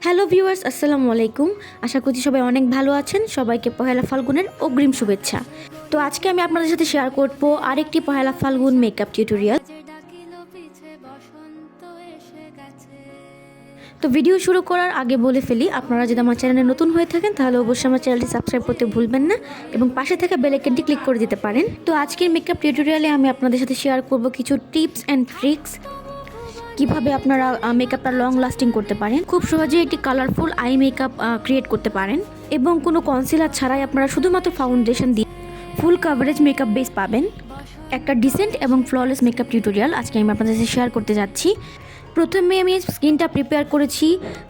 Hello viewers, আসসালামু আলাইকুম। আশা করছি সবাই অনেক ভালো আছেন। সবাইকে পহেলা ফাল্গুনের অগ্রিম শুভেচ্ছা। তো আজকে আমি আপনাদের সাথে শেয়ার করব আরেকটি পহেলা ফাল্গুন মেকআপ টিউটোরিয়াল। তো ভিডিও শুরু করার আগে বলে ফেলি, আপনারা যদি আমার চ্যানেলে নতুন হয়ে থাকেন তাহলে অবশ্যই আমার চ্যানেলটি সাবস্ক্রাইব করতে ভুলবেন না এবং পাশে থাকা বেল আইকনটি ক্লিক করে দিতে পারেন। তো আজকের মেকআপ টিউটোরিয়ালে আমি আপনাদের সাথে শেয়ার করব কিছু টিপস অ্যান্ড ট্রিক্স, কিভাবে আপনারা মেকআপটা লং লাস্টিং করতে পারেন, খুব সহজে একটি কালারফুল আই মেকআপ ক্রিয়েট করতে পারেন এবং কোনো কনসিলার ছাড়াই আপনারা শুধুমাত্র ফাউন্ডেশন দিয়ে ফুল কাভারেজ মেকআপ বেস পাবেন। একটা ডিসেন্ট এবং ফ্ললেস মেকআপ টিউটোরিয়াল আজকে আমি আপনাদের সাথে শেয়ার করতে যাচ্ছি। প্রথমে আমি স্কিনটা প্রিপেয়ার করেছি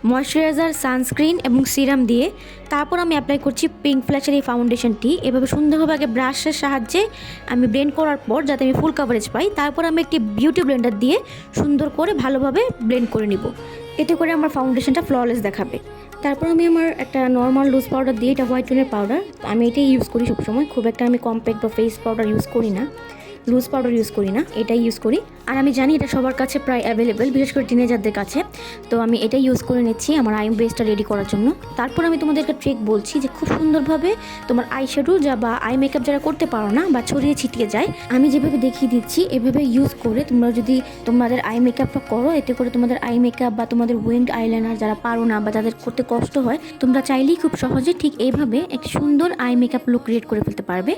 ময়শ্চারাইজার, সানস্ক্রিন এবং সিরাম দিয়ে। তারপর আমি অ্যাপ্লাই করছি পিঙ্ক ফ্ল্যাশের এই ফাউন্ডেশনটি। এভাবে সুন্দরভাবে আগে ব্রাশের সাহায্যে আমি ব্লেন্ড করার পর যাতে আমি ফুল কাভারেজ পাই, তারপর আমি একটি বিউটি ব্লেন্ডার দিয়ে সুন্দর করে ভালোভাবে ব্লেন্ড করে নিব। এতে করে আমার ফাউন্ডেশনটা ফ্ললেস দেখাবে। তারপর আমি আমার একটা নর্মাল লুজ পাউডার দিয়ে, এটা হোয়াইট টোনের পাউডার, আমি এটাই ইউজ করি সবসময়। খুব একটা আমি কম্প্যাক্ট বা ফেস পাউডার ইউজ করি না, লুজ পাউডার ইউজ করি না, এটাই ইউজ করি। আর আমি জানি এটা সবার কাছে প্রায় অ্যাভেলেবেল, বিশেষ করে টিনেজারদের কাছে। তো আমি এটাই ইউজ করে নিচ্ছি আমার আই বেসটা রেডি করার জন্য। তারপর আমি তোমাদের একটা ট্রিক বলছি যে খুব সুন্দরভাবে তোমার আই শ্যাডো বা আই মেকআপ যারা করতে পারো না বা ছড়িয়ে ছিটিয়ে যায়, আমি যেভাবে দেখিয়ে দিচ্ছি এভাবে ইউজ করে তোমরা যদি তোমাদের আই মেকআপটা করো, এতে করে তোমাদের আই মেকআপ বা তোমাদের উইংড আইলাইনার যারা পারো না বা যাদের করতে কষ্ট হয়, তোমরা চাইলেই খুব সহজে ঠিক এইভাবে একটি সুন্দর আই মেকআপ লুক ক্রিয়েট করে ফেলতে পারবে।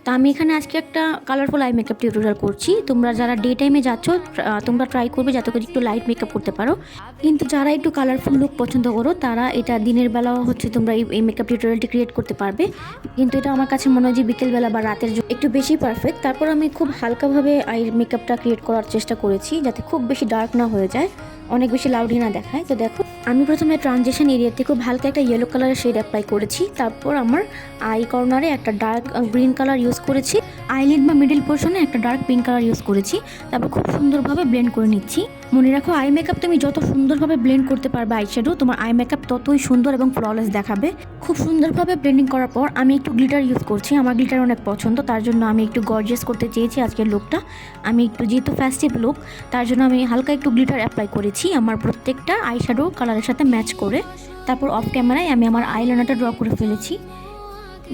তো আমি এখানে আজকে একটা কালারফুল আই মেকআপ টিউটোরিয়াল করছি। তোমরা যারা ডে টাইমে যাচ্ছ তোমরা ট্রাই করবে যাতে করে একটু লাইট মেকআপ করতে পারো, কিন্তু যারা একটু কালারফুল লুক পছন্দ করো তারা এটা দিনের বেলাও তোমরা এই মেকআপ টিউটোরিয়ালটি ক্রিয়েট করতে পারবে। কিন্তু এটা আমার কাছে মনে হয় যে বিকেলবেলা বা রাতের একটু বেশি পারফেক্ট। তারপর আমি খুব হালকাভাবে আই মেকআপটা ক্রিয়েট করার চেষ্টা করেছি যাতে খুব বেশি ডার্ক না হয়ে যায়, অনেক বেশি লাউডি না দেখায়। তো দেখো, আমি প্রথমে ট্রানজিশন এরিয়াতে খুব হালকা একটা ইয়েলো কালারের শেড অ্যাপ্লাই করেছি। তারপর আমার আই কর্নারে একটা ডার্ক গ্রিন কালার ইউজ করেছি, আইলিড বা মিডিল পোর্শনে একটা ডার্ক পিঙ্ক কালার ইউজ করেছি। তারপর খুব সুন্দরভাবে ব্লেন্ড করে নিচ্ছি। মনে রাখো, আই মেকআপ তুমি যত সুন্দরভাবে ব্লেন্ড করতে পারবে আই শ্যাডো, তোমার আই মেকআপ ততই সুন্দর এবং ফ্ললেস দেখাবে। খুব সুন্দরভাবে ব্লেন্ডিং করার পর আমি একটু গ্লিটার ইউজ করছি। আমার গ্লিটার অনেক পছন্দ, তার জন্য আমি একটু গর্জিয়াস করতে চেয়েছি আজকের লুকটা। আমি একটু, যেহেতু ফেস্টিভ লুক, তার জন্য আমি হালকা একটু গ্লিটার অ্যাপ্লাই করেছি আমার প্রত্যেকটা আই শ্যাডো কালারের সাথে ম্যাচ করে। তারপর অফ ক্যামেরায় আমি আমার আইলাইনারটা ড্র করে ফেলেছি।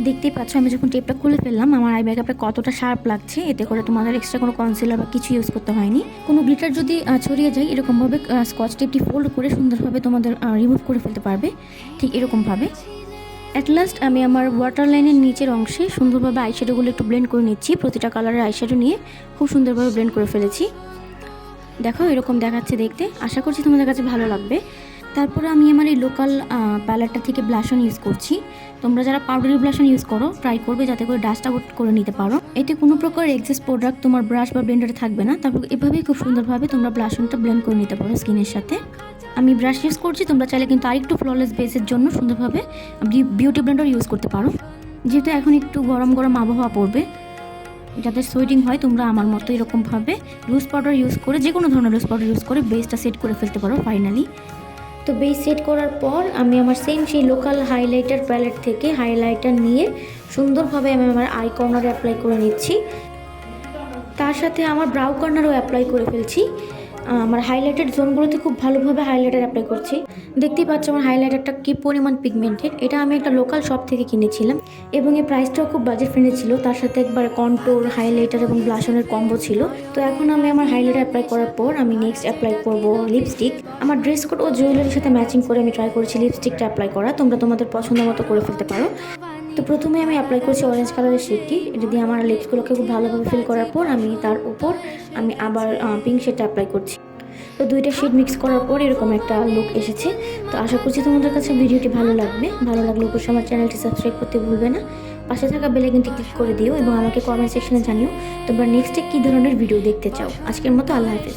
দেখতেই পাচ্ছ আমি যখন টেপটা খুলে ফেললাম আমার আই মেকআপটা কতটা শার্প লাগছে। এতে করে তোমাদের এক্সট্রা কোনো কনসিলার বা কিছু ইউজ করতে হয়নি। কোনো গ্লিটার যদি ছড়িয়ে যায়, এরকমভাবে স্কচ টেপটি ফোল্ড করে সুন্দরভাবে তোমাদের রিমুভ করে ফেলতে পারবে, ঠিক এরকমভাবে। অ্যাট লাস্ট আমি আমার ওয়াটার লাইনের নিচের অংশে সুন্দরভাবে আইশ্যাডোগুলো একটু ব্লেন্ড করে নিচ্ছি। প্রতিটা কালারের আইশ্যাডো নিয়ে খুব সুন্দরভাবে ব্লেন্ড করে ফেলেছি। দেখো এরকম দেখাচ্ছে দেখতে, আশা করছি তোমাদের কাছে ভালো লাগবে। তারপরে আমি আমার এই লোকাল প্যালেটটা থেকে ব্লাশন ইউজ করছি। তোমরা যারা পাউডারি ব্লাশন ইউজ করো ট্রাই করবে যাতে করে ডাস্ট আউট করে নিতে পারো। এতে কোনো প্রকার এক্সেস প্রোডাক্ট তোমার ব্রাশ বা ব্লেন্ডারে থাকবে না। তারপর এভাবেই খুব সুন্দরভাবে তোমরা ব্লাশনটা ব্লেন্ড করে নিতে পারো স্কিনের সাথে। আমি ব্রাশ ইউজ করছি, তোমরা চাইলে কিন্তু আরেকটু ফ্ললেস বেসের জন্য সুন্দরভাবে বিউটি ব্লেন্ডার ইউজ করতে পারো। যেহেতু এখন একটু গরম গরম আবহাওয়া পড়বে, যাদের সোয়েটিং হয়, তোমরা আমার মতো এরকমভাবে লুজ পাউডার ইউজ করে, যে কোনো ধরনের লুজ পাউডার ইউজ করে বেসটা সেট করে ফেলতে পারো ফাইনালি। তো বেস সেট করার পর আমি আমার সেম সেই লোকাল হাইলাইটার প্যালেট থেকে হাইলাইটার নিয়ে সুন্দরভাবে আমি আমার আই কর্নারে অ্যাপ্লাই করে নিচ্ছি। তার সাথে আমার ব্রাউ কর্নারও অ্যাপ্লাই করে ফেলছি। আমার হাইলাইটেড জোনগুলোতে খুব ভালোভাবে হাইলাইটার অ্যাপ্লাই করছি। দেখতেই পাচ্ছ আমার হাইলাইটারটা কী পরিমাণ পিগমেন্টেড। এটা আমি একটা লোকাল শপ থেকে কিনেছিলাম এবং এর প্রাইসটাও খুব বাজেট ফ্রেন্ডলি ছিল। তার সাথে একবার কন্ট্রোর, হাইলাইটার এবং ব্লাশনের কম্বো ছিল। তো এখন আমি আমার হাইলাইটার অ্যাপ্লাই করার পর আমি নেক্সট অ্যাপ্লাই করব লিপস্টিক। আমার ড্রেস কোড ও জুয়েলারির সাথে ম্যাচিং করে আমি ট্রাই করেছি লিপস্টিকটা অ্যাপ্লাই করা। তোমরা তোমাদের পছন্দ মতো করে ফেলতে পারো। তো প্রথমে আমি অ্যাপ্লাই করছি অরেঞ্জ কালারের শেডটি। এটা দিয়ে আমার লিপসগুলোকে খুব ভালোভাবে ফিল করার পর আমি তার উপর আমি আবার পিঙ্ক শেডটা অ্যাপ্লাই করছি। তো দুইটা শেড মিক্স করার পর এরকম একটা লুক এসেছে। তো আশা করছি তোমাদের কাছে ভিডিওটি ভালো লাগবে। ভালো লাগলে অবশ্যই আমার চ্যানেলটি সাবস্ক্রাইব করতে ভুলবে না। পাশে থাকা বেল আইকনটি ক্লিক করে দিও এবং আমাকে কমেন্ট সেকশনে জানিও তোমরা নেক্সটে কী ধরনের ভিডিও দেখতে চাও। আজকের মতো আল্লাহ হাফেজ।